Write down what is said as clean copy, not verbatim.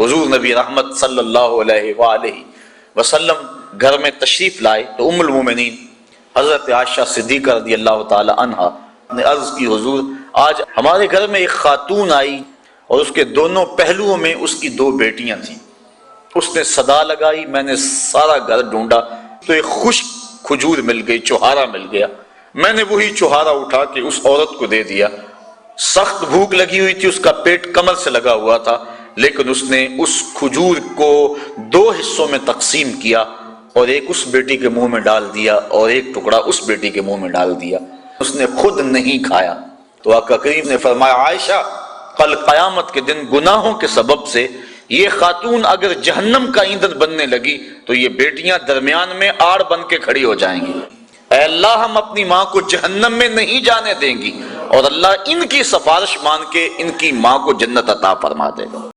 हुजूर नबी रहमत सल्लल्लाहु अलैहि वसल्लम घर में तशरीफ लाए तो उम्मुल मोमिनीन हजरत आयशा सिद्दीक़ा रज़ियल्लाहु ताला अन्हा ने अर्ज की, हुजूर आज हमारे घर में एक खातून आई और उसके दोनों पहलुओं में उसकी दो बेटियां थीं। उसने सदा लगाई, मैंने सारा घर ढूंढा तो एक खुश्क खजूर मिल गई, चुहारा मिल गया। मैंने वही चुहारा उठा के उस औरत को दे दिया। सख्त भूख लगी हुई थी, उसका पेट कमर से लगा हुआ था, लेकिन उसने उस खजूर को दो हिस्सों में तकसीम किया और एक उस बेटी के मुंह में डाल दिया और एक टुकड़ा उस बेटी के मुंह में डाल दिया। उसने खुद नहीं खाया। तो आका करीम ने फरमाया, आयशा कल क़यामत के दिन गुनाहों के सबब से ये खातून अगर जहन्नम का ईंधन बनने लगी तो ये बेटियां दरमियान में आड़ बन के खड़ी हो जाएंगी। ऐ अल्लाह, हम अपनी माँ को जहन्नम में नहीं जाने देंगी और अल्लाह इनकी सिफारिश मान के इनकी माँ को जन्नत अता फरमा देगा।